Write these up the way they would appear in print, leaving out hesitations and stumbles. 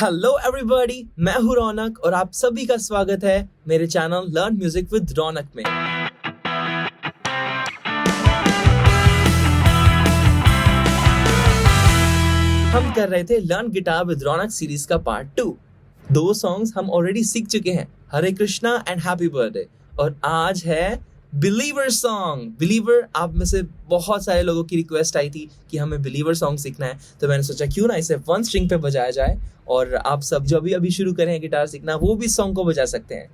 Hello everybody, मैं हूं रौनक और आप सभी का स्वागत है मेरे चैनल लर्न म्यूजिक विद रौनक में। हम कर रहे थे learn guitar with Raunak series का पार्ट 2। 2 सॉन्ग्स हम ऑलरेडी सीख चुके हैं, हरे कृष्णा एंड हैप्पी बर्थडे, और आज है बिलीवर सॉन्ग। बिलीवर आप में से बहुत सारे लोगों की रिक्वेस्ट आई थी कि हमें बिलीवर सॉन्ग सीखना है, तो मैंने सोचा क्यों ना इसे 1 स्ट्रिंग पे बजाया जाए और आप सब जो अभी शुरू करें गिटार सीखना वो भी सॉन्ग को बजा सकते हैं।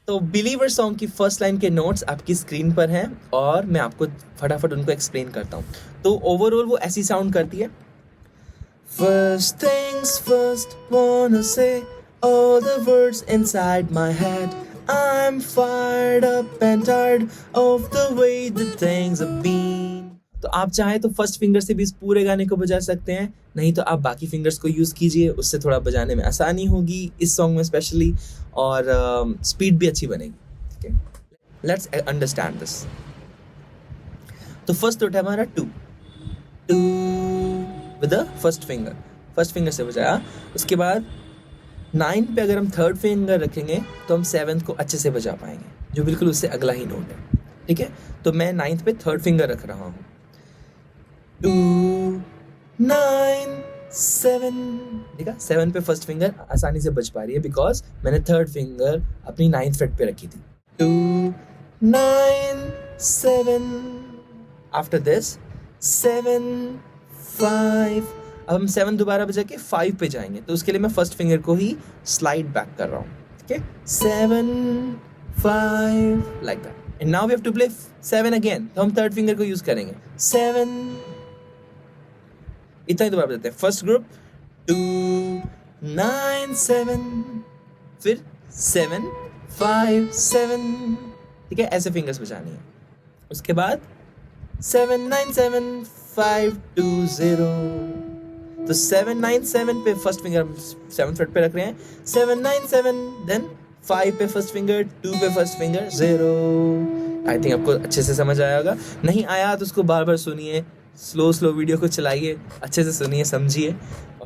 तो बिलीवर सॉन्ग की फर्स्ट लाइन के नोट्स आपकी स्क्रीन पर हैं और मैं आपको फटाफट उनको एक्सप्लेन करता हूँ। तो ओवरऑल वो ऐसी साउंड करती है। First things first, wanna say all the words inside my head. I'm fired up and tired of the way the things have been. तो आप चाहे तो फर्स्ट फिंगर से भी इस पूरे गाने को बजा सकते हैं, नहीं तो आप बाकी फिंगर्स को यूज़ कीजिए, उससे थोड़ा बजाने में आसानी होगी इस सॉन्ग में स्पेशली, और स्पीड भी अच्छी बनेगी। Let's understand this. तो फर्स्ट नोट है हमारा two with the first finger से बजाया। उसके बाद 9 पे अगर हम थर्ड फिंगर रखेंगे तो हम 7th को अच्छे से बजा पाएंगे, जो बिल्कुल उससे अगला ही नोट है। ठीक है, तो मैं 9th पे थर्ड फिंगर रख रहा हूँ। 2 9 7, ठीक है, 7 पे फर्स्ट फिंगर आसानी से बज पा रही है बिकॉज मैंने थर्ड फिंगर अपनी 9th फ्रेट पे रखी थी। 2 9 7, आफ्टर दिस 7 5। अब हम 7 दोबारा बजा के 5 पे जाएंगे, तो उसके लिए मैं फर्स्ट फिंगर को ही स्लाइड बैक कर रहा हूँ। ठीक है, 7 5 like that, and now we have to play 7 अगेन, तो हम थर्ड फिंगर को यूज करेंगे। 7, इतना ही दोबारा बजाते हैं। फर्स्ट ग्रुप 2 9 7, फिर 7 5 7, ठीक है, ऐसे फिंगर्स बजानी है। उसके बाद 7 9 7 5 2 0। तो 7 9 7 पे फर्स्ट फिंगर हम 7th फ्रेट पे रख रहे हैं, 7 9 7, देन 5 पे फर्स्ट फिंगर, 2 पे फर्स्ट फिंगर, 0। आई थिंक आपको अच्छे से समझ आया होगा। नहीं आया तो उसको बार बार सुनिए, स्लो वीडियो को चलाइए, अच्छे से सुनिए, समझिए।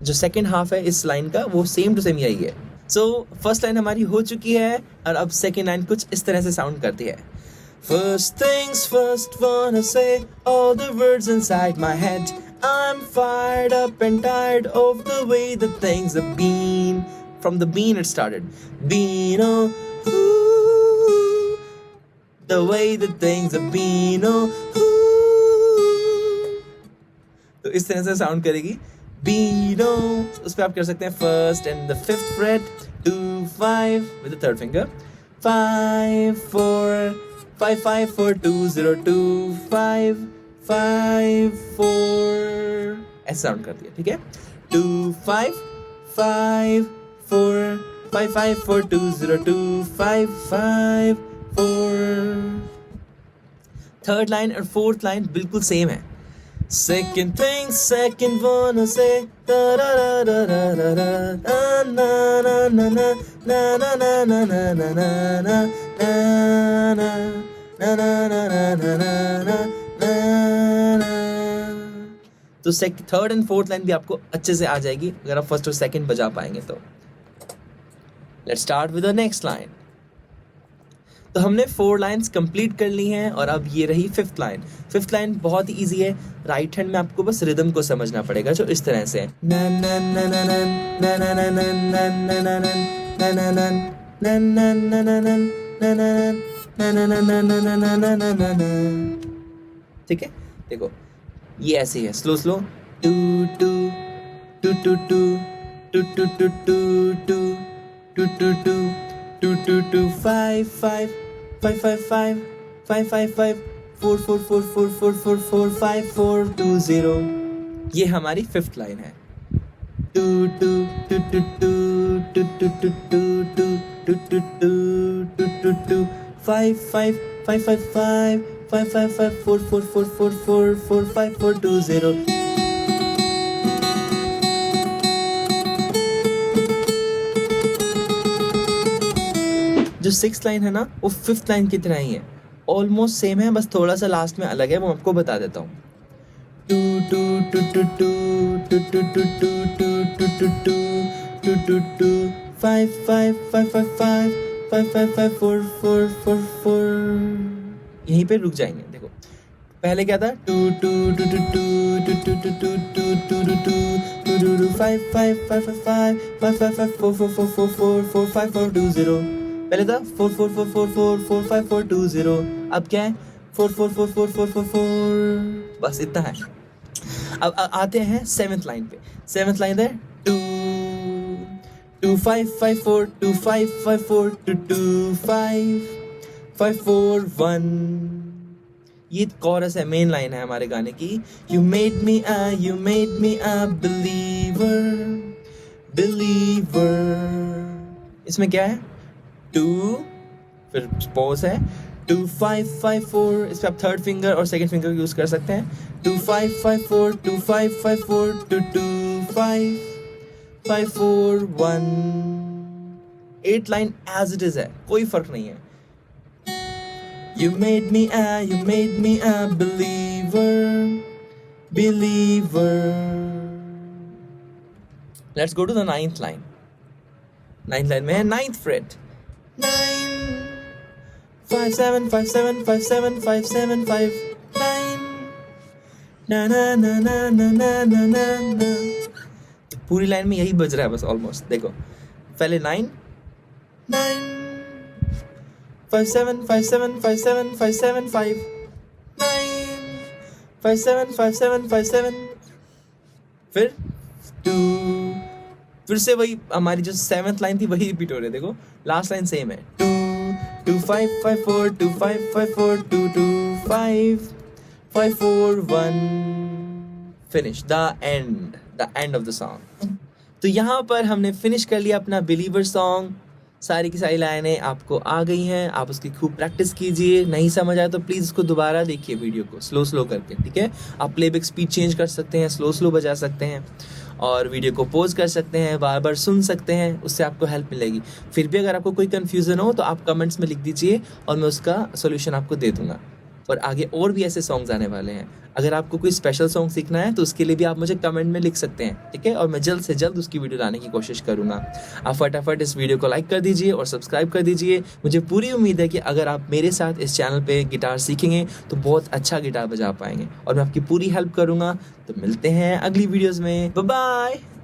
जो सेकंड हाफ है इस लाइन का वो सेम टू सेम यही है। सो फर्स्ट लाइन हमारी हो चुकी है और अब सेकंड लाइन कुछ इस तरह से साउंड करती है। First things first, wanna say all the words inside my head. I'm fired up and tired of the way the things have been. From the bean it started. Been, oh, ooh, the way the things have been, oh, ooh. तो इस तरह से sound करेगी। Been, oh, उस पे आप कर सकते हैं first and the 5th freight, 2 5 with the third finger, 5 4 5 5 4 2 0 2 5 5 4, ऐसे साउंड करती है। ठीक है, 2 5 5 4 5 5 4 2 0 2 5 5 4। थर्ड लाइन और फोर्थ लाइन बिल्कुल सेम है। Second thing second, wanna say da da da da da da da na na na na na na na na na na na na ना ना ना ना ना ना ना ना। तो थर्ड एंड फोर्थ लाइन भी आपको अच्छे से आ जाएगी अगर आप फर्स्ट और सेकंड बजा पाएंगे तो। Let's start with the next line. तो हमने 4 लाइन्स कंप्लीट कर ली हैं और अब ये रही फिफ्थ लाइन। फिफ्थ लाइन बहुत ही ईजी है, राइट हैंड में आपको बस रिदम को समझना पड़ेगा जो इस तरह से है। ठीक है, देखो ये ऐसे ही है, slow slow two two two two two two two two two two two two two two two 5 5 5 5 5 5 5 5 4 4 4 4 4 4 4 5 4 2 0। ये हमारी फिफ्थ लाइन है। Two two two two two two two two two two two two two two two 5 5 5 5 5 5 5 5 4 4 4 4 4 4 5 4 2 0। जो six line है ना वो fifth line की तरह ही है, ऑलमोस्ट सेम है, बस थोड़ा सा लास्ट में अलग है, वो आपको बता देता हूँ। Two two two two two two two two two two two two two two two 5 5 5 5 5 5 5 5 4 4 4 4। यहीं पे रुक जाएंगे। देखो पहले क्या था, two two two two two two two two two two two two two two 5 5 5 5 5 5 5 5 4 4 4 4 4 4 5 4 2 0। पहले था 4 4 4 4 4 4 5 4 2 0। अब क्या है 4 4 4 4 4 4 4। बस इतना है। अब आते हैं सेवेंथ लाइन पे। सेवेंथ लाइन है 2 2 5 5 4 2 5 5 4 2 2 5 5 4 1। ये कोरस है, मेन लाइन है हमारे गाने की। You made me a believer। इसमें क्या है 2 फिर पॉज है 2 5 5 4। इस पे आप थर्ड फिंगर और सेकंड फिंगर यूज कर सकते हैं। 2 5 5 4 2 5 5 4 2 2 5 5 4 1। 8 लाइन एज इट इज है, कोई फर्क नहीं है। You made me a believer। Let's go to the ninth line। ninth line में है ninth fret। 9 5 7 5 7 5 7 5 7 5 9 na na na na na na na na na। पूरी लाइन में यही बज रहा है बस ऑलमोस्ट। देखो पहले 9 9 5 7 5 7 5 7 5 7 5 9 5 7 5 7 5 7 फिर 2। फिर से वही हमारी जो सेवेंथ लाइन थी वही रिपीट हो रही है। देखो लास्ट लाइन सेम है 2 2 5 5 4 2 5 5 4 2 2 5 5 4 1। Finish the end of the song. तो यहाँ पर हमने फिनिश कर लिया अपना बिलीवर सॉन्ग। सारी की सारी लाइनें आपको आ गई हैं, आप उसकी खूब प्रैक्टिस कीजिए। नहीं समझ आया तो प्लीज़ उसको दोबारा देखिए वीडियो को स्लो करके, ठीक है। आप प्लेबैक स्पीड चेंज कर सकते हैं, स्लो बजा सकते हैं और वीडियो को पॉज कर सकते हैं, बार बार सुन सकते हैं, उससे आपको हेल्प मिलेगी। फिर भी अगर आपको कोई कन्फ्यूज़न हो तो आप कमेंट्स में लिख दीजिए और मैं उसका सोल्यूशन आपको दे दूँगा। और आगे और भी ऐसे सॉन्ग्स आने वाले हैं। अगर आपको कोई स्पेशल सॉन्ग सीखना है तो उसके लिए भी आप मुझे कमेंट में लिख सकते हैं, ठीक है। और मैं जल्द से जल्द उसकी वीडियो लाने की कोशिश करूँगा। आप फटाफट इस वीडियो को लाइक कर दीजिए और सब्सक्राइब कर दीजिए। मुझे पूरी उम्मीद है कि अगर आप मेरे साथ इस चैनल पे गिटार सीखेंगे तो बहुत अच्छा गिटार बजा पाएंगे और मैं आपकी पूरी हेल्प करूँगा। तो मिलते हैं अगली वीडियोज़ में। Bye bye.